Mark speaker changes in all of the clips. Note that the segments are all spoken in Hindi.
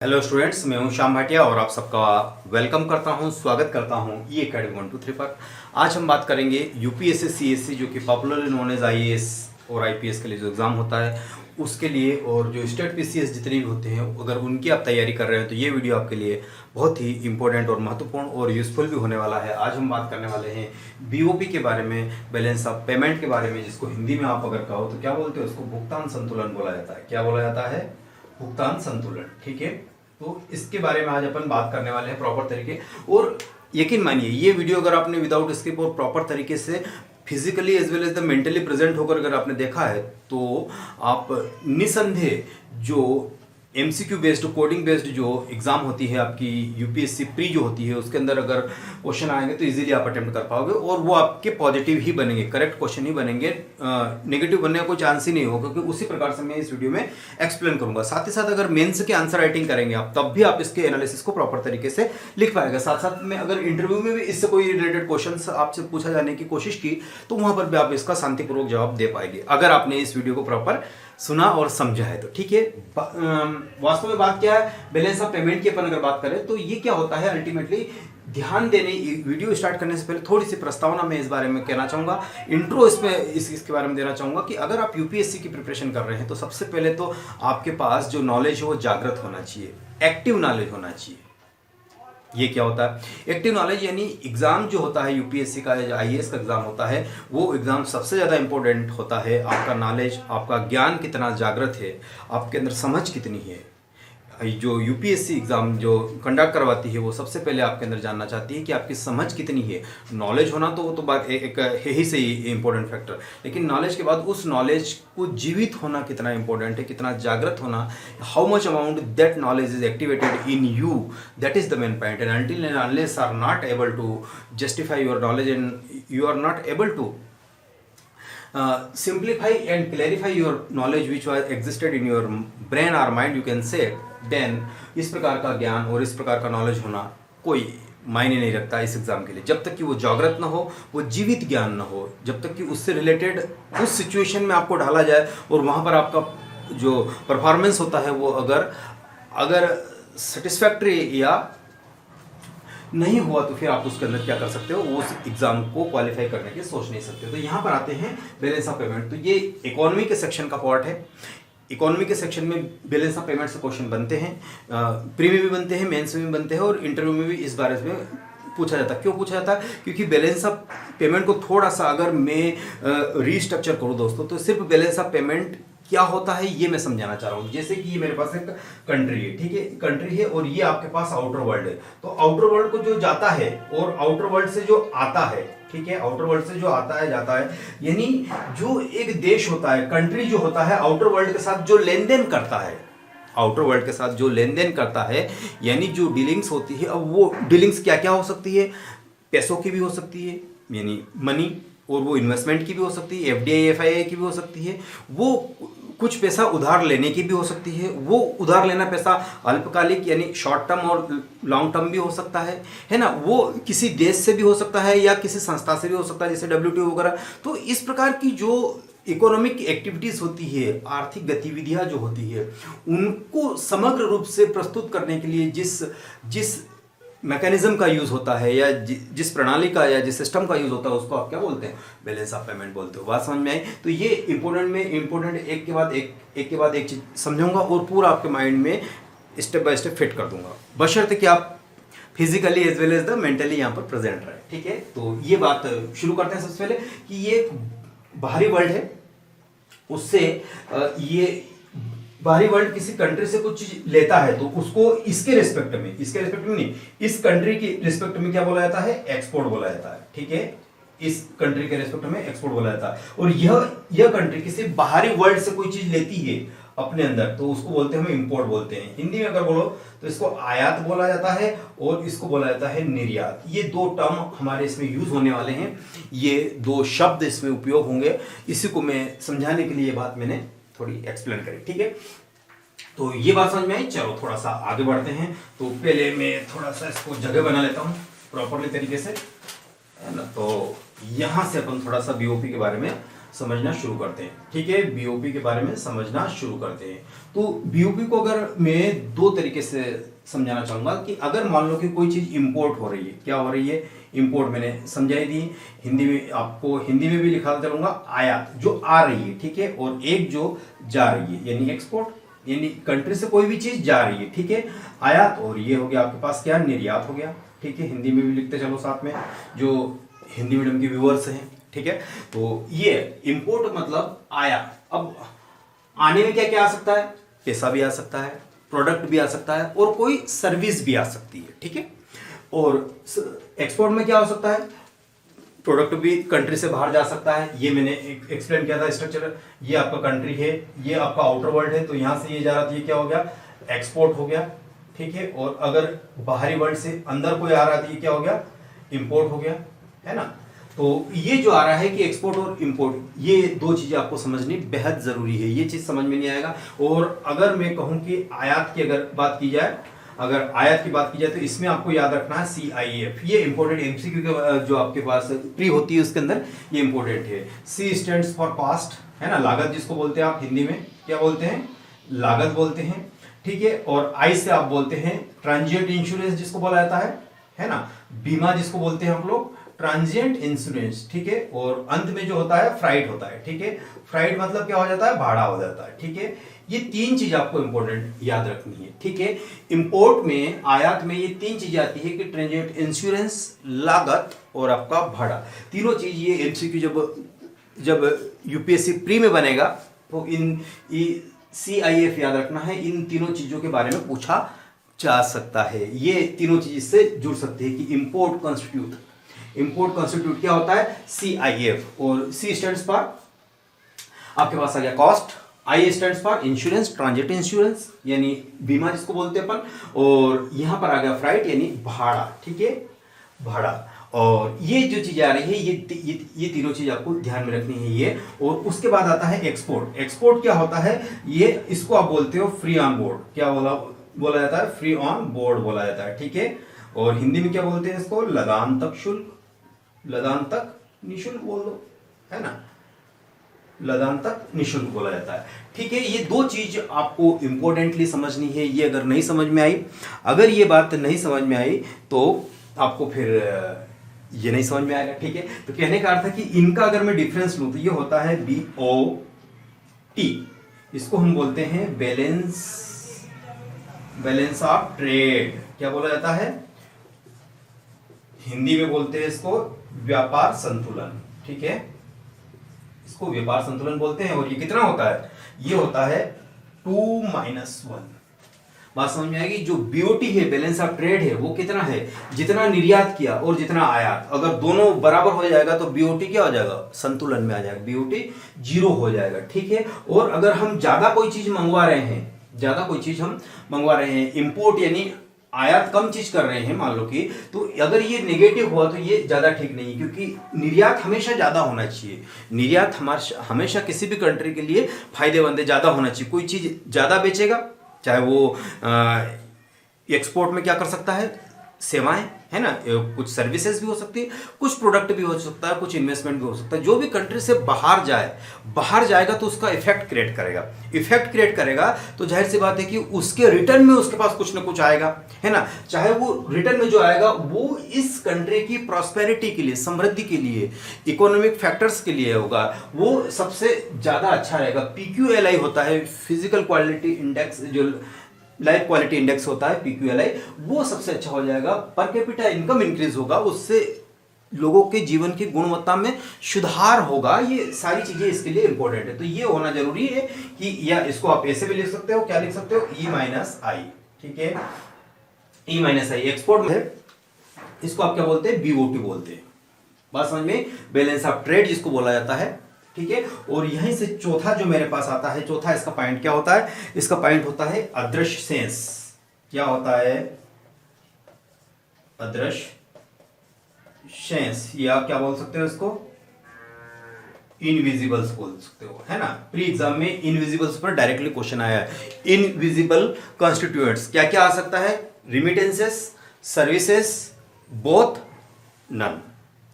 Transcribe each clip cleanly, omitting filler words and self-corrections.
Speaker 1: हेलो स्टूडेंट्स, मैं हूं श्याम भाटिया और आप सबका वेलकम करता हूं, स्वागत करता हूं ये अकेडमी 123 पर। आज हम बात करेंगे यूपीएससी सीएससी जो कि पॉपुलरली नोन एज आईएएस और आईपीएस के लिए जो एग्ज़ाम होता है उसके लिए, और जो स्टेट पीसीएस जितने भी होते हैं अगर उनकी आप तैयारी कर रहे हैं तो ये वीडियो आपके लिए बहुत ही इंपॉर्टेंट और महत्वपूर्ण और यूज़फुल भी होने वाला है। आज हम बात करने वाले हैं बीओपी के बारे में, बैलेंस ऑफ पेमेंट के बारे में, जिसको हिंदी में आप अगर कहो तो क्या बोलते हैं, उसको भुगतान संतुलन बोला जाता है। क्या बोला जाता है? भुगतान संतुलन। ठीक है, तो इसके बारे में आज अपन बात करने वाले हैं प्रॉपर तरीके। और यकीन मानिए ये वीडियो अगर आपने विदाउट स्किप और प्रॉपर तरीके से physically as well as the mentally present होकर अगर आपने देखा है तो आप निसंदेह जो एमसीक्यू बेस्ड कोडिंग बेस्ड जो एग्जाम होती है आपकी यूपीएससी प्री जो होती है उसके अंदर अगर क्वेश्चन आएंगे तो इजीली आप अटेम्प्ट कर पाओगे और वो आपके पॉजिटिव ही बनेंगे, करेक्ट क्वेश्चन ही बनेंगे, नेगेटिव बनने का कोई चांस ही नहीं होगा, क्योंकि उसी प्रकार से मैं इस वीडियो में एक्सप्लेन करूंगा। साथ ही साथ अगर मेंस के आंसर राइटिंग करेंगे आप तब भी आप इसके एनालिसिस को प्रॉपर तरीके से लिख पाएगा। साथ साथ में अगर इंटरव्यू में भी इससे कोई रिलेटेड क्वेश्चन आपसे पूछा जाने की कोशिश की तो वहां पर भी आप इसका शांतिपूर्वक जवाब दे पाएंगे अगर आपने इस वीडियो को प्रॉपर सुना और समझा है तो। ठीक है, वास्तव में बात क्या है, बैलेंस ऑफ पेमेंट की अपन अगर बात करें तो ये क्या होता है अल्टीमेटली। ध्यान देने, वीडियो स्टार्ट करने से पहले थोड़ी सी प्रस्तावना मैं इस बारे में कहना चाहूंगा, इंट्रो इसके बारे में देना चाहूंगा कि अगर आप यूपीएससी की प्रिपरेशन कर रहे हैं तो सबसे पहले तो आपके पास जो नॉलेज है वो जागृत होना चाहिए, एक्टिव नॉलेज होना चाहिए। ये क्या होता है एक्टिव नॉलेज? यानी एग्जाम जो होता है यूपीएससी का या आईएएस का एग्जाम होता है वो एग्जाम सबसे ज़्यादा इंपॉर्टेंट होता है आपका नॉलेज, आपका ज्ञान कितना जागृत है, आपके अंदर समझ कितनी है। जो यूपीएससी एग्ज़ाम जो कंडक्ट करवाती है वो सबसे पहले आपके अंदर जानना चाहती है कि आपकी समझ कितनी है। नॉलेज होना तो वो तो बात एक है ही सही इंपॉर्टेंट फैक्टर, लेकिन नॉलेज के बाद उस नॉलेज को जीवित होना कितना इंपॉर्टेंट है, कितना जागृत होना, how much amount that knowledge is activated in you, that is the main point. And until and unless are not able to justify your knowledge and you are not able to simplify and clarify your knowledge which was existed in your brain or mind, you can say, then इस प्रकार का ज्ञान और इस प्रकार का नॉलेज होना कोई मायने नहीं रखता इस एग्जाम के लिए, जब तक कि वो जागृत ना हो, वो जीवित ज्ञान ना हो, जब तक कि उससे रिलेटेड उस सिचुएशन में आपको ढाला जाए और वहाँ पर आपका जो परफॉर्मेंस होता है वो अगर सेटिस्फैक्ट्री या नहीं हुआ तो फिर आप उसके अंदर क्या कर सकते हो, उस एग्जाम को क्वालिफाई करने की सोच नहीं सकते। तो यहाँ पर आते हैं बैलेंस ऑफ पेमेंट। तो ये इकोनॉमी के सेक्शन का पार्ट है। इकोनॉमी के सेक्शन में बैलेंस ऑफ पेमेंट से क्वेश्चन बनते हैं, प्री में भी बनते हैं, मेंस में भी बनते हैं और इंटरव्यू में भी इस बारे में पूछा जाता है। क्यों पूछा जाता है? क्योंकि बैलेंस ऑफ पेमेंट को थोड़ा सा अगर मैं रीस्ट्रक्चर करूँ दोस्तों तो सिर्फ बैलेंस ऑफ पेमेंट क्या होता है ये मैं समझाना चाह रहा हूँ। जैसे कि ये मेरे पास एक कंट्री है, ठीक है, कंट्री है और ये आपके पास आउटर वर्ल्ड है। तो आउटर वर्ल्ड को जो जाता है और आउटर वर्ल्ड से जो आता है, ठीक है, आउटर वर्ल्ड से जो आता है जाता है, यानी जो एक देश होता है, कंट्री जो होता है आउटर वर्ल्ड के साथ जो लेन देन करता है, आउटर वर्ल्ड के साथ जो लेन देन करता है, यानी जो डीलिंग्स होती है। अब वो डीलिंग्स क्या क्या हो सकती है? पैसों की भी हो सकती है यानी मनी, और वो इन्वेस्टमेंट की भी हो सकती है, एफडीआई एफआईआई की भी हो सकती है, वो कुछ पैसा उधार लेने की भी हो सकती है। वो उधार लेना पैसा अल्पकालिक यानी शॉर्ट टर्म और लॉन्ग टर्म भी हो सकता है ना। वो किसी देश से भी हो सकता है या किसी संस्था से भी हो सकता है, जैसे डब्ल्यूटीओ वगैरह। तो इस प्रकार की जो इकोनॉमिक एक्टिविटीज होती है, आर्थिक गतिविधियां जो होती है, उनको समग्र रूप से प्रस्तुत करने के लिए जिस मैकेनिज्म का यूज होता है या जिस प्रणाली का या जिस सिस्टम का यूज होता है उसको आप क्या बोलते हैं? बैलेंस ऑफ पेमेंट बोलते हो। बात समझ में आई? तो ये इंपॉर्टेंट एक के बाद एक चीज समझूंगा और पूरा आपके माइंड में स्टेप बाय स्टेप फिट कर दूंगा, बशर्ते कि आप physically as well as the mentally यहाँ पर प्रेजेंट रहे। ठीक है, तो ये बात शुरू करते हैं सबसे पहले कि ये बाहरी वर्ल्ड है, उससे ये बाहरी वर्ल्ड किसी कंट्री से कुछ चीज लेता है तो उसको इसके रिस्पेक्ट में नहीं, इस कंट्री की रिस्पेक्ट में क्या बोला जाता है? एक्सपोर्ट बोला जाता है। ठीक है, इस कंट्री के रिस्पेक्ट में एक्सपोर्ट बोला जाता है। और यह कंट्री किसी बाहरी वर्ल्ड से कोई चीज लेती है अपने अंदर तो उसको बोलते हैं, हम इंपोर्ट बोलते हैं। हिंदी में अगर बोलो तो इसको आयात बोला जाता है और इसको बोला जाता है निर्यात। ये दो टर्म हमारे इसमें यूज होने वाले हैं, ये दो शब्द इसमें उपयोग होंगे। इसी को मैं समझाने के लिए ये बात मैंने थोड़ी एक्सप्लेन करी। ठीक है, तो ये बात समझ में आई। चलो थोड़ा सा आगे बढ़ते हैं। तो पहले मैं थोड़ा सा इसको जगह बना लेता हूँ प्रॉपरली तरीके से, है ना। तो यहां से अपन थोड़ा सा बीओपी के बारे में समझना शुरू करते हैं। ठीक है, बीओपी के बारे में समझना शुरू करते हैं। तो बीओपी को अगर मैं दो तरीके से समझाना चाहूंगा कि अगर मान लो कि कोई चीज इंपोर्ट हो रही है, क्या हो रही है, इंपोर्ट मैंने समझाई दी, हिंदी में आपको हिंदी में भी लिखा चलूंगा, आयात जो आ रही है, ठीक है, और एक जो जा रही है यानी एक्सपोर्ट, यानी कंट्री से कोई भी चीज जा रही है, ठीक है, आयात, और ये हो गया आपके पास क्या, निर्यात हो गया। ठीक है, हिंदी में भी लिखते चलो साथ में, जो हिंदी मीडियम के व्यूअर्स हैं। ठीक है, तो ये इंपोर्ट मतलब आया। अब आने में क्या क्या आ सकता है, पैसा भी आ सकता है, प्रोडक्ट भी आ सकता है, और कोई सर्विस भी आ सकती है। ठीक है, और एक्सपोर्ट में क्या हो सकता है, प्रोडक्ट भी कंट्री से बाहर जा सकता है। ये मैंने एक्सप्लेन किया था स्ट्रक्चर, ये आपका कंट्री है, ये आपका आउटर वर्ल्ड है, तो यहां से ये जा रहा था, ये क्या हो गया, एक्सपोर्ट हो गया। ठीक है, और अगर बाहरी वर्ल्ड से अंदर कोई आ रहा था, ये क्या हो गया, इंपोर्ट हो गया, है ना। तो ये जो आ रहा है कि एक्सपोर्ट और इंपोर्ट, ये दो चीजें आपको समझनी बेहद जरूरी है, ये चीज समझ में नहीं आएगा। और अगर मैं कहूं कि आयात की अगर बात की जाए, अगर आयात की बात की जाए तो इसमें आपको याद रखना है CIF, ये इंपोर्टेंट एमसीक्यू के जो आपके पास प्री होती है उसके अंदर ये इंपोर्टेंट है। C स्टैंड्स फॉर कॉस्ट, है ना, लागत जिसको बोलते हैं आप हिंदी में क्या बोलते हैं, लागत बोलते हैं। ठीक है, और I से आप बोलते हैं ट्रांजिएंट इंश्योरेंस जिसको बोला जाता है ना, बीमा जिसको बोलते हैं हम लोग ट्रांजिएंट इंश्योरेंस। ठीक है, और अंत में जो होता है फ्राइट होता है। ठीक है, फ्राइट मतलब क्या हो जाता है, भाड़ा हो जाता है। ठीक है, ये तीन चीज आपको इंपॉर्टेंट याद रखनी है। ठीक है, इंपोर्ट में, आयात में ये तीन चीजें आती है कि ट्रांजिएंट इंश्योरेंस, लागत और आपका भाड़ा, तीनों चीज ये एमसीक्यू जब यूपीएससी प्री में बनेगा तो इन CIF याद रखना है, इन तीनों चीजों के बारे में पूछा जा सकता है। ये तीनों चीज इससे जुड़ सकती है कि इंपोर्ट कॉन्स्टिट्यूट क्या होता है, CIF, और C स्टैंड्स फॉर आपके पास आ गया cost, I stands for insurance, transit insurance यानी बीमा जिसको बोलते हैं अपन, और यहां पर आ गया फ्राइट यानी भाड़ा। ठीक है, भाड़ा, और ये जो चीजें आ रही है ये तीनों चीज आपको ध्यान में रखनी है ये। और उसके बाद आता है एक्सपोर्ट। एक्सपोर्ट क्या होता है, ये इसको आप बोलते हो फ्री ऑन बोर्ड, क्या बोला जाता है, फ्री ऑन बोर्ड बोला जाता है। ठीक है, और हिंदी में क्या बोलते हैं इसको, लदान तक शुल्क, लदान तक निःशुल्क बोल दो, है ना, लदान तक निःशुल्क बोला जाता है। ठीक है, ये दो चीज आपको इंपॉर्टेंटली समझनी है। ये अगर नहीं समझ में आई, अगर ये बात नहीं समझ में आई तो आपको फिर ये नहीं समझ में आएगा। ठीक है, तो कहने का अर्थ है कि इनका अगर मैं डिफरेंस लूं तो ये होता है BOT, इसको हम बोलते हैं बैलेंस ऑफ ट्रेड, क्या बोला जाता है, हिंदी में बोलते हैं इसको व्यापार संतुलन। ठीक है, इसको व्यापार संतुलन बोलते हैं। और ये कितना होता है, ये होता है 2-1। बात समझ में आएगी। जो BOT है, बैलेंस ऑफ ट्रेड है, वो कितना है, जितना निर्यात किया और जितना आयात, अगर दोनों बराबर हो जाएगा तो BOT क्या हो जाएगा, संतुलन में आ जाएगा, BOT 0 हो जाएगा। ठीक है, और अगर हम ज्यादा कोई चीज मंगवा रहे हैं, इंपोर्ट यानी आयात कम चीज कर रहे हैं मान लो कि, तो अगर ये नेगेटिव हुआ तो ये ज्यादा ठीक नहीं, क्योंकि निर्यात हमेशा ज्यादा होना चाहिए। निर्यात हमेशा किसी भी कंट्री के लिए फायदेमंद है, ज्यादा होना चाहिए। कोई चीज ज्यादा बेचेगा, चाहे वो एक्सपोर्ट में क्या कर सकता है, सेवाएं, है ना, कुछ सर्विसेज भी हो सकती है, कुछ प्रोडक्ट भी हो सकता है, कुछ इन्वेस्टमेंट भी हो सकता है। जो भी कंट्री से बाहर जाएगा तो उसका इफेक्ट क्रिएट करेगा, तो जाहिर सी बात है कि उसके रिटर्न में उसके पास कुछ ना कुछ आएगा, है ना। चाहे वो रिटर्न में जो आएगा वो इस कंट्री की प्रॉस्पेरिटी के लिए, समृद्धि के लिए, इकोनॉमिक फैक्टर्स के लिए होगा, वो सबसे ज्यादा अच्छा रहेगा। PQLI होता है, फिजिकल क्वालिटी इंडेक्स, जो लाइफ क्वालिटी इंडेक्स होता है PQLI, वो सबसे अच्छा हो जाएगा। पर कैपिटा इनकम इंक्रीज होगा, उससे लोगों के जीवन की गुणवत्ता में सुधार होगा। ये सारी चीजें इसके लिए इंपॉर्टेंट है, तो ये होना जरूरी है कि, या इसको आप ऐसे भी लिख सकते हो, क्या लिख सकते हो, E-I। ठीक है, E-I एक्सपोर्ट में, इसको आप क्या बोलते हैं, BOT बोलते हैं। बात समझ में, बैलेंस ऑफ ट्रेड जिसको बोला जाता है। ठीक है, और यहीं से चौथा जो मेरे पास आता है, चौथा इसका पॉइंट क्या होता है, इसका पॉइंट होता है अदृश्य शेष। क्या होता है, अदृश्य शेष, या क्या बोल सकते हो इसको, इनविजिबल्स बोल सकते हो, है ना। प्री एग्जाम में इनविजिबल्स पर डायरेक्टली क्वेश्चन आया है। इनविजिबल कॉन्स्टिट्यूएंट्स क्या क्या आ सकता है, रिमिटेंसेस, सर्विसेज, बोथ, नन।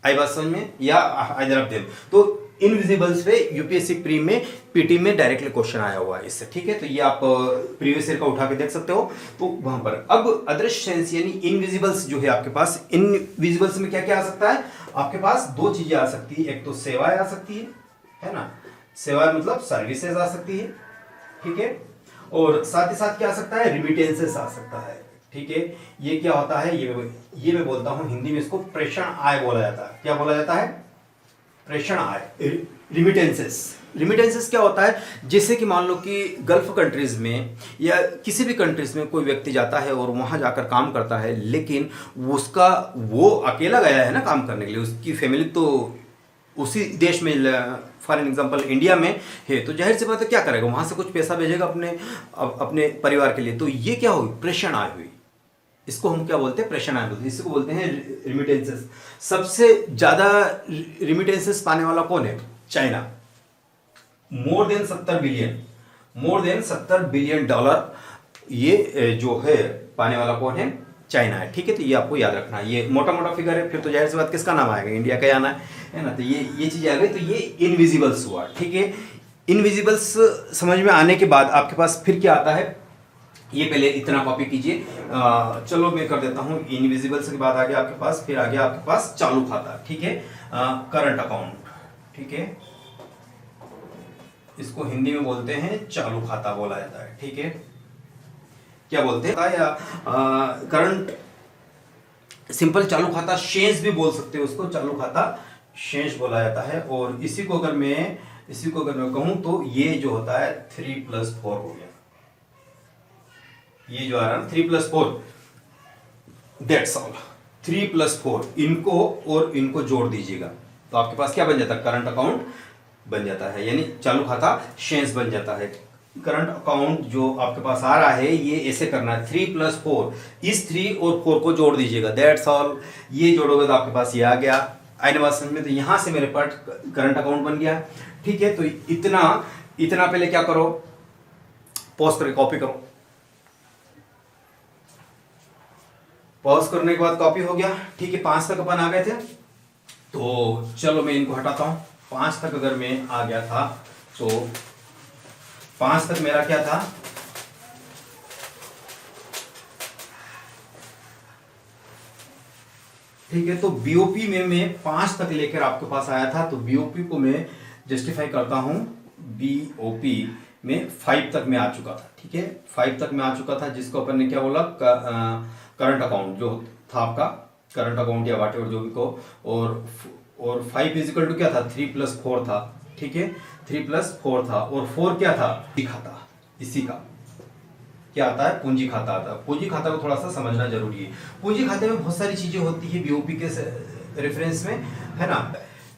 Speaker 1: आई बात समझ में, या आइदर ऑफ देम। तो इनविजिबल्स पे यूपीएससी प्री में पीटी में डायरेक्टली क्वेश्चन आया हुआ है इससे, ठीक है। तो ये आप प्रीवियस ईयर का उठा के देख सकते हो। तो वहां पर अब अदृश्य सेंस यानी इनविजिबल्स जो है आपके पास, इनविजिबल्स में क्या क्या आ सकता है आपके पास, दो चीजें आ सकती है। एक तो सेवाएं आ सकती है ना, सेवाएं मतलब सर्विसेज आ सकती है, ठीक है। और साथ ही साथ क्या आ सकता है, रिमिटेंसेस आ सकता है, ठीक है। ये क्या होता है, ये मैं बोलता हूं हिंदी में इसको प्रेषण आय बोला जाता है। क्या बोला जाता है, प्रेषण आय, रिमिटेंसेस। रिमिटेंसेस क्या होता है, जैसे कि मान लो कि गल्फ कंट्रीज में या किसी भी कंट्रीज में कोई व्यक्ति जाता है और वहां जाकर काम करता है, लेकिन उसका वो अकेला गया है ना काम करने के लिए, उसकी फैमिली तो उसी देश में, फॉर एग्जांपल इंडिया में है, तो जाहिर सी बात है क्या करेगा, वहां से कुछ पैसा भेजेगा अपने परिवार के लिए। तो ये क्या हुई, प्रेषण आय हुई। इसको हम क्या बोलते हैं, प्रेषण आय बोलते हैं, इसको बोलते हैं रिमिटेंसेस। सबसे ज्यादा रिमिटेंसेस पाने वाला कौन है, China. More than 70 billion dollar ये जो है पाने वाला कौन है, चाइना है, ठीक है। तो ये आपको याद रखना है, ये मोटा मोटा फिगर है, फिर तो जाहिर सी बात किसका नाम आएगा, इंडिया का आना है ना। तो ये चीज आ गई। तो ये इनविजिबल्स हुआ, ठीक है। इनविजिबल्स समझ में आने के बाद आपके पास फिर क्या आता है, ये पहले इतना कॉपी कीजिए। चलो मैं कर देता हूं। इनविजिबल्स के बाद आगे आपके पास, फिर आगे आपके पास चालू खाता, ठीक है, करंट अकाउंट, ठीक है। इसको हिंदी में बोलते हैं चालू खाता बोला जाता है, ठीक है। क्या बोलते हैं, या करंट, सिंपल चालू खाता, शेष भी बोल सकते हो उसको, चालू खाता शेष बोला जाता है। और इसी को अगर मैं कहूं तो ये जो होता है 3+4 हो गया, ये जो आ रहा है 3+4, दैट्स ऑल। 3+4 इनको और इनको जोड़ दीजिएगा तो आपके पास क्या बन जाता है, करंट अकाउंट बन जाता है, यानी चालू खाता शेष बन जाता है। करंट अकाउंट जो आपके पास आ रहा है, ये ऐसे करना है 3+4, इस 3 और 4 को जोड़ दीजिएगा, दैट्स ऑल। ये जोड़ोगे तो आपके पास ये आ गया। आइने बात समझ में, तो यहां से मेरे पास करंट अकाउंट बन गया, ठीक है। तो इतना पहले क्या करो, पॉज करके कॉपी करो। पॉज करने के बाद कॉपी हो गया, ठीक है। 5 तक अपन आ गए थे, तो चलो मैं इनको हटाता हूं। 5 तक अगर मैं आ गया था तो 5 तक मेरा क्या था, ठीक है। तो बीओपी में मैं 5 तक लेकर आपके पास आया था, तो बीओपी को मैं जस्टिफाई करता हूं। बीओपी में 5 तक मैं आ चुका था, ठीक है। 5 तक मैं आ चुका था, जिसको अपन ने क्या बोला, करंट अकाउंट जो था आपका, करंट अकाउंट या वाटेवर जो भी को। और 5 इजिकल टू क्या था, 3+4 था, ठीक है। 3+4 था, और 4 क्या था, खाता। इसी का क्या आता है, पूंजी खाता आता है। पूंजी खाता को थोड़ा सा समझना जरूरी है। पूंजी खाते में बहुत सारी चीजें होती है बीओपी के रेफरेंस में, है ना,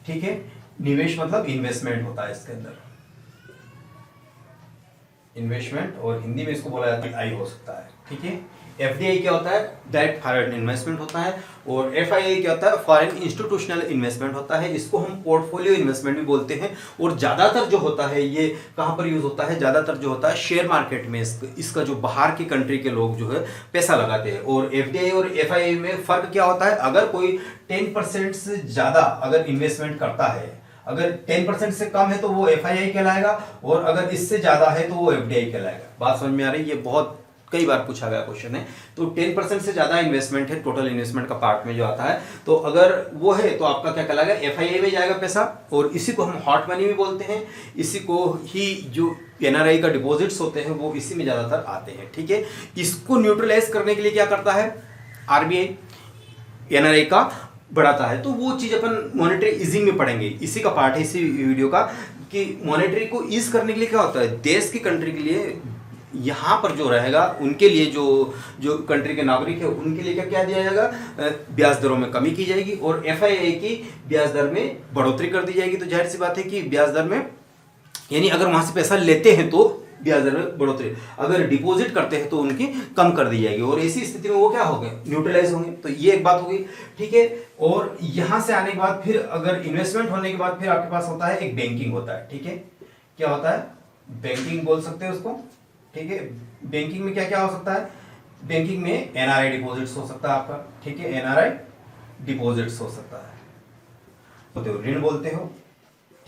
Speaker 1: ठीक है। निवेश मतलब इन्वेस्टमेंट होता है इसके अंदर, इन्वेस्टमेंट, और हिंदी में इसको बोला जाता है आई हो सकता है, ठीक है। एफडीआई क्या होता है, डायरेक्ट फॉरेन इन्वेस्टमेंट होता है। और एफआईआई क्या होता है, फॉरेन इंस्टीट्यूशनल इन्वेस्टमेंट होता है। इसको हम पोर्टफोलियो इन्वेस्टमेंट भी बोलते हैं। और ज्यादातर जो होता है ये कहां पर यूज होता है, ज्यादातर जो होता है शेयर मार्केट में। इसका जो बाहर की कंट्री के लोग जो है पैसा लगाते हैं। और एफडीआई और एफआईआई में फर्क क्या होता है, अगर कोई 10% से ज्यादा अगर इन्वेस्टमेंट करता है, अगर 10% से कम है तो वो एफआईआई कहलाएगा, और अगर इससे ज्यादा है तो वो एफडीआई कहलाएगा। बात समझ में आ रही है, ये बहुत कई बार पूछा गया क्वेश्चन है। तो 10% से ज्यादा इन्वेस्टमेंट है टोटल इन्वेस्टमेंट का पार्ट में जो आता है, तो अगर वो है तो आपका क्या कहलाएगा, एफआईआई में जाएगा पैसा। और इसी को हम हॉट मनी भी बोलते हैं। इसी को ही जो एनआरआई का डिपॉजिट्स होते हैं वो इसी में ज्यादातर आते हैं, ठीक है। इसको न्यूट्रलाइज करने के लिए क्या करता है आरबीआई, एनआरआई का बढ़ाता है। तो वो चीज अपन मॉनेटरी ईजिंग में पढ़ेंगे, इसी का पार्ट है इसी वीडियो का, कि मॉनेटरी को ईज करने के लिए क्या होता है, देश की कंट्री के लिए यहाँ पर जो रहेगा उनके लिए, जो कंट्री के नागरिक है उनके लिए क्या क्या दिया जाएगा, ब्याज दरों में कमी की जाएगी। और एफआईआई की ब्याज दर में बढ़ोतरी कर दी जाएगी। तो जाहिर सी बात है कि ब्याज दर में, यानी अगर वहां से पैसा लेते हैं तो ब्याज दर में बढ़ोतरी, अगर डिपॉजिट करते हैं तो उनकी कम कर दी जाएगी। और ऐसी स्थिति में वो क्या हो गए, न्यूट्रलाइज होंगे। तो ये एक बात हो गई, ठीक है। और यहां से आने के बाद फिर अगर इन्वेस्टमेंट होने के बाद फिर आपके पास होता है एक बैंकिंग होता है, ठीक है। क्या होता है, बैंकिंग बोल सकते हैं उसको, ठीक है। बैंकिंग में क्या क्या हो सकता है, बैंकिंग में एनआरआई डिपॉजिट्स हो सकता है आपका, ठीक है। एनआरआई डिपॉजिट्स हो सकता है, तो ऋण बोलते हो,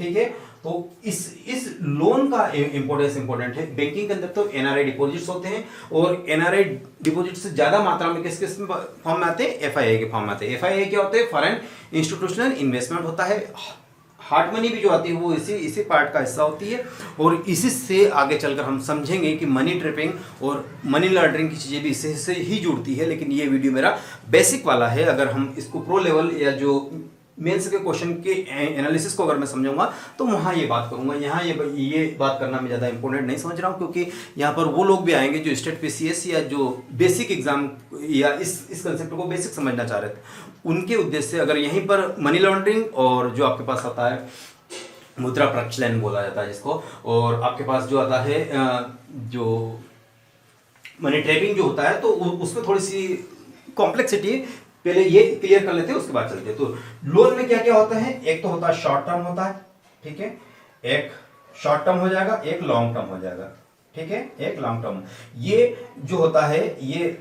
Speaker 1: ठीक है। तो इस लोन का इंपोर्टेंट है। बैंकिंग के अंदर तो एनआरआई डिपॉजिट्स होते हैं, और एनआरआई डिपॉजिट से ज्यादा मात्रा में किस किस फॉर्म में आते हैं, एफआईआई के फॉर्म में आते हैं। एफआईआई क्या होते हैं, फॉरेन इंस्टीट्यूशनल इन्वेस्टमेंट होता है। हार्ड मनी भी जो आती है वो इसी पार्ट का हिस्सा होती है, और इसी से आगे चलकर हम समझेंगे कि मनी ट्रैपिंग और मनी लॉन्ड्रिंग की चीजें भी इससे से ही जुड़ती है। लेकिन ये वीडियो मेरा बेसिक वाला है। अगर हम इसको प्रो लेवल या जो मेंस के क्वेश्चन के एनालिसिस को अगर मैं समझूंगा तो वहां ये बात करूंगा। यहाँ ये बात करना मैं ज़्यादा इंपॉर्टेंट नहीं समझ रहा हूँ, क्योंकि यहाँ पर वो लोग भी आएंगे जो स्टेट पीसीएस या जो बेसिक एग्जाम या इस कंसेप्ट को बेसिक समझना चाह रहे थे, उनके उद्देश्य से अगर यहीं पर मनी लॉन्ड्रिंग और जो आपके पास आता है मुद्रा प्रक्षलन बोला जाता है जिसको, और आपके पास जो आता है जो मनी ट्रैपिंग जो होता है, तो उसमें थोड़ी सी कॉम्प्लेक्सिटी है। पहले ये क्लियर कर लेते हैं, उसके बाद चलते हैं। तो लोन में क्या क्या होता है, एक तो होता है शॉर्ट टर्म होता है, ठीक है, एक शॉर्ट टर्म हो जाएगा, एक लॉन्ग टर्म हो जाएगा, ठीक है, एक लॉन्ग टर्म। ये जो होता है ये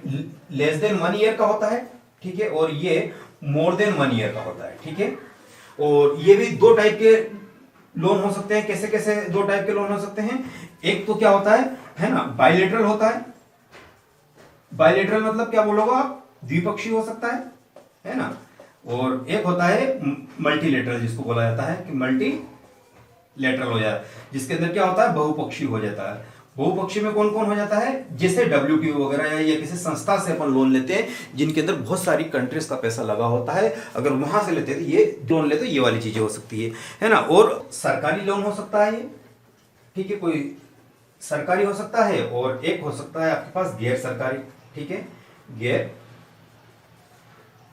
Speaker 1: लेस देन 1 ईयर का होता है, ठीक है, और ये मोर देन 1 ईयर का होता है, ठीक है। और ये भी 2 टाइप के लोन हो सकते हैं। कैसे कैसे 2 टाइप के लोन हो सकते हैं, एक तो क्या होता है ना, बायलेटरल होता है। बायलेटरल मतलब क्या बोलोगे आप, द्विपक्षीय हो सकता है ना। और एक होता है मल्टीलेटरल, जिसको बोला जाता है कि मल्टीलेटरल हो जाए, जिसके अंदर क्या होता है, बहुपक्षीय हो जाता है। बहुपक्षीय में कौन कौन हो जाता है, जैसे WTO वगैरह या किसी संस्था से अपन लोन लेते हैं जिनके अंदर बहुत सारी कंट्रीज का पैसा लगा होता है, अगर वहां से लेते हैं तो ये लोन लेते तो ये वाली चीजें हो सकती है ना। और सरकारी लोन हो सकता है ये, ठीक है, कोई सरकारी हो सकता है, और एक हो सकता है आपके पास गैर सरकारी, ठीक है, गैर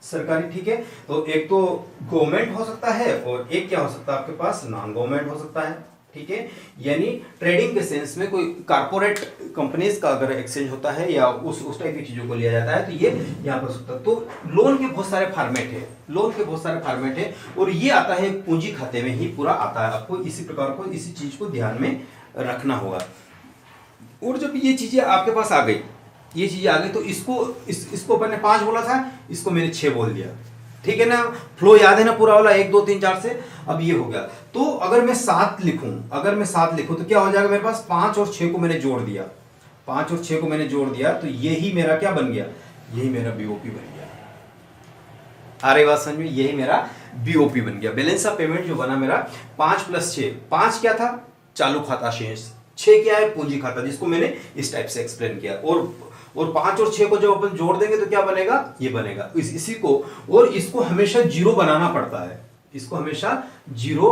Speaker 1: सरकारी, ठीक है। तो एक तो गवर्नमेंट हो सकता है, और एक क्या हो सकता है आपके पास, नॉन गवर्नमेंट हो सकता है, ठीक है। यानी ट्रेडिंग के सेंस में कोई कारपोरेट कंपनीज का अगर एक्सचेंज होता है या उस टाइप की चीजों को लिया जाता है, तो ये यहाँ पर सकता है। तो लोन के बहुत सारे फॉर्मेट है, लोन के बहुत सारे फॉर्मेट है, और ये आता है पूंजी खाते में ही पूरा आता है। आपको इसी प्रकार को इसी चीज को ध्यान में रखना होगा। और जब ये चीजें आपके पास आ गई, ये चीजें आ गई, तो इसको अपन ने 5 बोला था, इसको मैंने 6 बोल दिया, ठीक है ना। फ्लो याद है ना पूरा वाला, 1 2 3 4 से अब ये हो गया। तो अगर मैं 7 लिखूं तो क्या हो जाएगा मेरे पास, 5 और 6 को मैंने जोड़ दिया, 5 और 6 को मैंने जोड़ दिया, तो यही मेरा क्या बन गया, यही मेरा बीओपी बन गया। आ रही बात समझ में, यही मेरा बीओपी बन गया। बैलेंस ऑफ पेमेंट जो बना मेरा 5 + 6, 5 क्या था, चालू खाता शेष, 6 क्या है, पूंजी खाता, जिसको मैंने इस टाइप से एक्सप्लेन किया। और 5 और 6 को जब अपन जोड़ देंगे तो क्या बनेगा, ये बनेगा। इसी को, और इसको हमेशा 0 बनाना पड़ता है, इसको हमेशा 0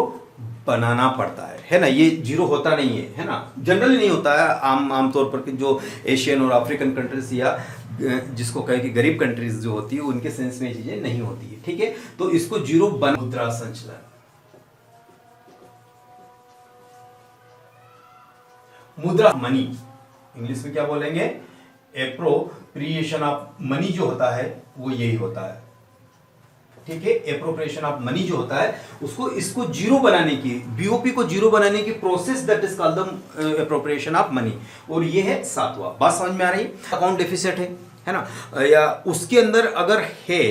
Speaker 1: बनाना पड़ता है ना। ये 0 होता नहीं है ना, जनरली नहीं होता है। आमतौर पर जो एशियन और अफ्रीकन कंट्रीज या जिसको कहे कि गरीब कंट्रीज जो होती है, उनके सेंस में ये चीजें नहीं होती है, ठीक है। तो इसको 0 बन, मुद्रा संचलन, मुद्रा मनी, इंग्लिश में क्या बोलेंगे, एप्रोप्रिएशन ऑफ मनी जो होता है वो यही होता है, ठीक है। एप्रोप्रिएशन ऑफ मनी जो होता है उसको, इसको 0 बनाने की, बीओपी को 0 बनाने की process that is called the appropriation of money. और ये है 7वां। बात समझ में आ रही है। अकाउंट डेफिसिट है ना, या उसके अंदर अगर है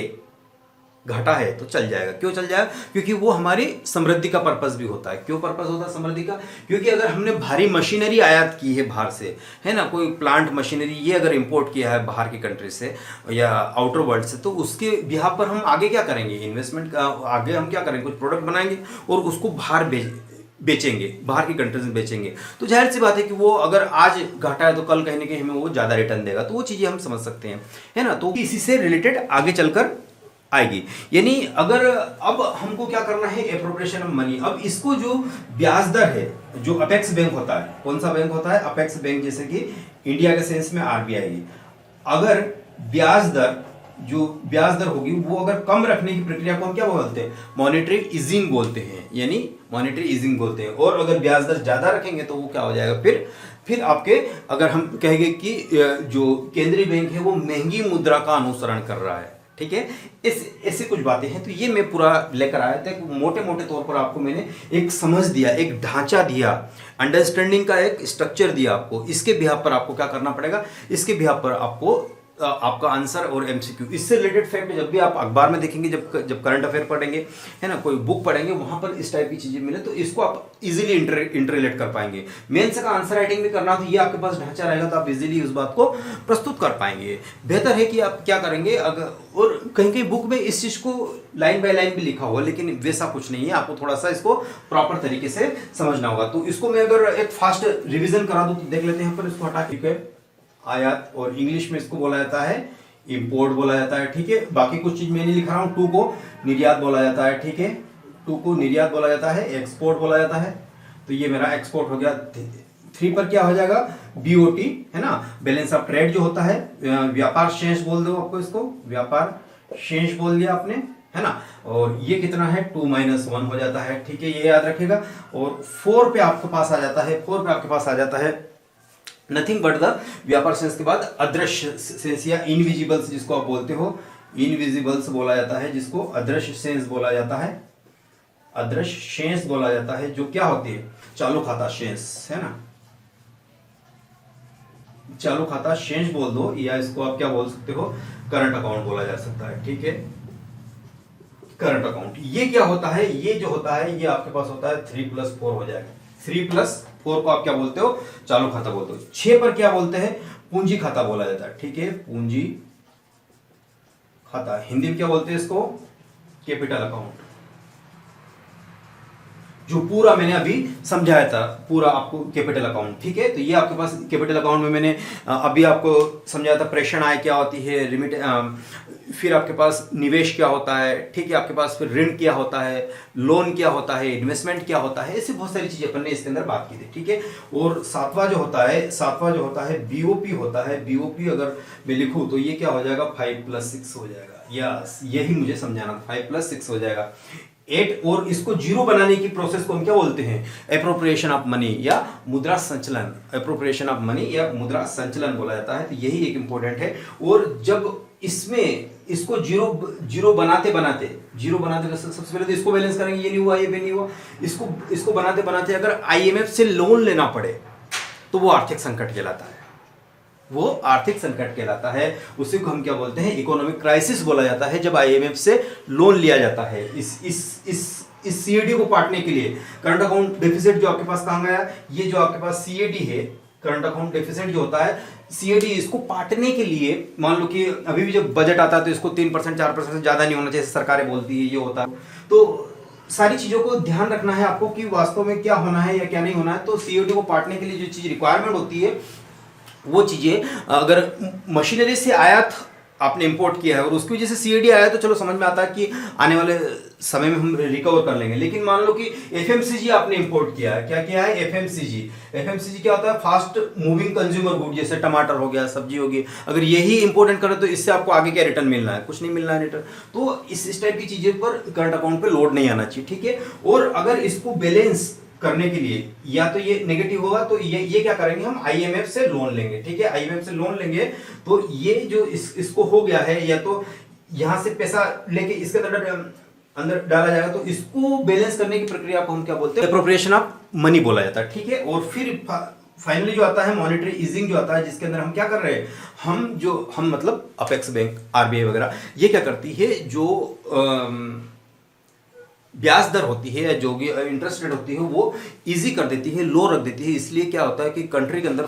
Speaker 1: घाटा है तो चल जाएगा। क्यों चल जाएगा, क्योंकि वो हमारी समृद्धि का पर्पस भी होता है। क्यों पर्पस होता है समृद्धि का, क्योंकि अगर हमने भारी मशीनरी आयात की है बाहर से, है ना, कोई प्लांट मशीनरी ये अगर इंपोर्ट किया है बाहर की कंट्री से या आउटर वर्ल्ड से, तो उसके बिहाफ पर हम आगे क्या करेंगे, इन्वेस्टमेंट का आगे हम क्या करेंगे, कुछ प्रोडक्ट बनाएंगे और उसको बाहर बेचेंगे, बाहर की कंट्रीज में बेचेंगे। तो जाहिर सी बात है कि वो अगर आज घाटा है तो कल कहीं ना कहीं हमें वो ज्यादा रिटर्न देगा। तो वो चीजें हम समझ सकते हैं, है ना। तो इसी से रिलेटेड आगे चलकर आएगी। यानी अगर अब हमको क्या करना है, एप्रोप्रिएशन ऑफ मनी। अब इसको जो ब्याज दर है, जो अपेक्स बैंक होता है, कौन सा बैंक होता है, अपेक्स बैंक, जैसे कि इंडिया के सेंस में आरबीआई। अगर ब्याज दर, जो ब्याज दर होगी वो अगर कम रखने की प्रक्रिया को हम क्या बोलते हैं, मॉनेटरी ईजिंग बोलते हैं, यानी मॉनेटरी ईजिंग बोलते हैं। और अगर ब्याज दर ज्यादा रखेंगे तो वो क्या हो जाएगा, फिर आपके, अगर हम कहेंगे कि जो केंद्रीय बैंक है वो महंगी मुद्रा का अनुसरण कर रहा है, ठीक है। ऐसी कुछ बातें हैं। तो ये मैं पूरा लेकर आया था, मोटे मोटे तौर पर आपको मैंने एक समझ दिया, एक ढांचा दिया, अंडरस्टैंडिंग का एक स्ट्रक्चर दिया आपको। इसके बिहाफ पर आपको क्या करना पड़ेगा, इसके बिहाफ पर आपको आपका आंसर और एमसीक्यू। इससे रिलेटेड फैक्ट जब भी आप अखबार में देखेंगे, जब करंट अफेयर पढ़ेंगे, है ना, कोई बुक पढ़ेंगे, वहां पर इस टाइप की चीजें मिले तो इसको आप इजीली इंटरलेट कर पाएंगे। मेंस का आंसर राइटिंग भी करना तो ये आपके पास ढांचा रहेगा तो आप इजीली उस बात को प्रस्तुत कर पाएंगे। बेहतर है कि आप क्या करेंगे, अगर और कहीं कहीं बुक में इस चीज को लाइन बाय लाइन भी लिखा हुआ, लेकिन वैसा कुछ नहीं है, आपको थोड़ा सा इसको प्रॉपर तरीके से समझना होगा। तो इसको मैं अगर एक फास्ट रिविजन करा दूं तो देख लेते हैं यहाँ पर, इसको हटा के आयात, और इंग्लिश में इसको बोला जाता है इंपोर्ट बोला जाता है, ठीक है। बाकी कुछ चीज मैं नहीं लिख रहा हूं। 2 को निर्यात बोला जाता है, ठीक है, 2 को निर्यात बोला जाता है, एक्सपोर्ट बोला जाता है, तो ये मेरा एक्सपोर्ट हो गया। 3 पर क्या हो जाएगा, बीओटी, है ना, बैलेंस ऑफ ट्रेड जो होता है, व्यापार शेष बोल दो आपको, इसको व्यापार शेष बोल दिया आपने, है ना, और ये कितना है 2-1 हो जाता है, ठीक है, ये याद रखेगा। और 4 पे आपके पास आ जाता है, 4 पे आपके पास आ जाता है नथिंग बट द व्यापार शेष के बाद अदृश्य शेष या इनविजिबल्स जिसको आप बोलते हो, इनविजिबल्स बोला जाता है, जिसको अदृश्य शेष बोला जाता है, अदृश्य शेष बोला जाता है, जो क्या होती है चालू खाता शेष, है ना, चालू खाता शेष बोल दो, या इसको आप क्या बोल सकते हो, करंट अकाउंट बोला जा सकता है, ठीक है, करंट अकाउंट। ये क्या होता है, ये जो होता है ये आपके पास होता है 3+4 हो जाएगा। 3+4 को आप क्या बोलते हो, चालू खाता बोलते हो। 6 पर क्या बोलते हैं, पूंजी खाता बोला जाता है, ठीक है, पूंजी खाता, हिंदी में क्या बोलते हैं इसको, कैपिटल अकाउंट। जो पूरा मैंने अभी समझाया था, पूरा आपको कैपिटल अकाउंट, ठीक है। तो ये आपके पास कैपिटल अकाउंट में मैंने अभी आपको समझाया था, प्रेषण आय क्या होती है, रिमिट, फिर आपके पास निवेश क्या होता है, ठीक है, आपके पास फिर ऋण क्या होता है, लोन क्या होता है, इन्वेस्टमेंट क्या होता है, ऐसी बहुत सारी चीजें अपन ने इसके अंदर बात की थी, ठीक है। और सातवां जो होता है बीओपी होता है। बीओपी अगर मैं लिखूं तो ये क्या हो जाएगा, 5+6 हो जाएगा। यस, यही मुझे समझाना था, 5+6 हो जाएगा 8। और इसको 0 बनाने की प्रोसेस को हम क्या बोलते हैं, एप्रोप्रिएशन ऑफ मनी या मुद्रा संचलन, एप्रोप्रिएशन ऑफ मनी या मुद्रा संचलन बोला जाता है। तो यही एक इंपॉर्टेंट है। और जब इसमें इसको जीरो बनाते सबसे पहले तो इसको बैलेंस करेंगे, ये नहीं हुआ, ये भी नहीं हुआ, इसको बनाते बनाते अगर आईएमएफ से लोन लेना पड़े तो वो आर्थिक संकट कहलाता है, वो आर्थिक संकट कहलाता है। उसी को हम क्या बोलते हैं, इकोनॉमिक क्राइसिस बोला जाता है, जब आईएमएफ से लोन लिया जाता है इस सीएडी को पाटने के लिए। करंट अकाउंट डेफिसिट जो आपके पास कहां गया, ये जो आपके पास सीएडी है, करंट अकाउंट डेफिसिट जो होता है, सीएडी, इसको पाटने के लिए मान लो कि अभी भी जब बजट आता है तो इसको 3% 4% से ज्यादा नहीं होना चाहिए, सरकारें बोलती है, ये होता है। तो सारी चीजों को ध्यान रखना है आपको कि वास्तव में क्या होना है या क्या नहीं होना है। तो सीएडी को पाटने के लिए जो चीज रिक्वायरमेंट होती है, वो चीजें अगर मशीनरी से आयात आपने इंपोर्ट किया है और उसकी वजह से सीएडी आया तो चलो समझ में आता है कि आने वाले समय में हम रिकवर कर लेंगे। लेकिन मान लो कि एफएमसीजी आपने इंपोर्ट किया है, क्या किया है, एफएमसीजी क्या होता है, फास्ट मूविंग कंज्यूमर गुड, जैसे टमाटर हो गया, सब्जी होगी, अगर यही इंपोर्टेंट करें तो इससे आपको आगे क्या रिटर्न मिलना है, कुछ नहीं मिलना है रिटर्न। तो इस टाइप की चीजें पर करंट अकाउंट पे लोड नहीं आना चाहिए, ठीक है। और अगर इसको बैलेंस करने के लिए या तो ये नेगेटिव होगा तो ये क्या करेंगे, हम आईएमएफ से लोन लेंगे, ठीक है, आईएमएफ से लोन लेंगे तो ये जो इसको हो गया है, या तो यहां से पैसा लेके इसके अंदर डाला जाएगा, तो इसको बैलेंस करने की प्रक्रिया को हम क्या बोलते हैं, एप्रोप्रिएशन ऑफ मनी बोला जाता है, ठीक है। और फिर फाइनली जो आता है मॉनेटरी ईजिंग जो आता है, जिसके अंदर हम क्या कर रहे हैं, हम मतलब अपेक्स बैंक, आरबीआई वगैरह, ये क्या करती है, जो ब्याज दर होती है या जो भी इंटरेस्ट रेट होती है वो इजी कर देती है, लो रख देती है। इसलिए क्या होता है कि कंट्री के अंदर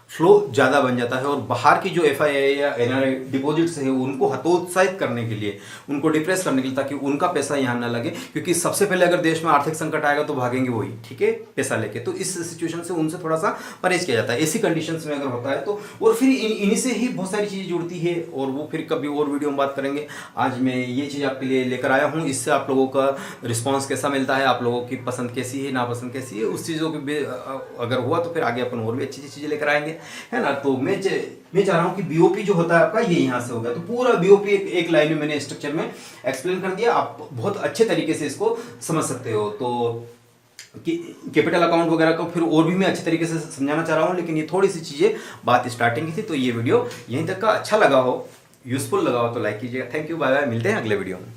Speaker 1: फ्लो ज़्यादा बन जाता है और बाहर की जो एफआईआई या एनआरआई डिपॉजिट्स है उनको हतोत्साहित करने के लिए, उनको डिप्रेस करने के लिए, ताकि उनका पैसा यहाँ ना लगे। क्योंकि सबसे पहले अगर देश में आर्थिक संकट आएगा तो भागेंगे वही, ठीक है, पैसा लेके। तो इस सिचुएशन से उनसे थोड़ा सा परहेज किया जाता है ऐसी कंडीशंस में अगर होता है तो। और फिर इन्हीं से ही बहुत सारी चीज़ें जुड़ती है और वो फिर कभी और वीडियो में बात करेंगे। आज मैं ये चीज़ आपके लिए लेकर आया हूँ, इससे आप लोगों का रिस्पॉन्स कैसा मिलता है, आप लोगों की पसंद कैसी है, नापसंद कैसी है, उस चीज़ों की अगर हुआ तो फिर आगे अपन और भी अच्छी चीज़ें लेकर आएंगे, है ना। तो मैं चाह रहा हूं कि बीओपी जो होता है आपका ये यहां से होगा। तो पूरा बीओपी एक लाइन में मैंने स्ट्रक्चर में एक्सप्लेन कर दिया, आप बहुत अच्छे तरीके से इसको समझ सकते हो। तो कैपिटल अकाउंट वगैरह को फिर और भी मैं अच्छे तरीके से समझाना चाह रहा हूं, लेकिन ये थोड़ी सी चीजें बात स्टार्टिंग की थी। तो ये वीडियो यहीं तक का अच्छा लगा हो, यूजफुल लगा हो तो लाइक कीजिएगा। थैंक यू, बाय बाय, मिलते हैं अगले वीडियो में।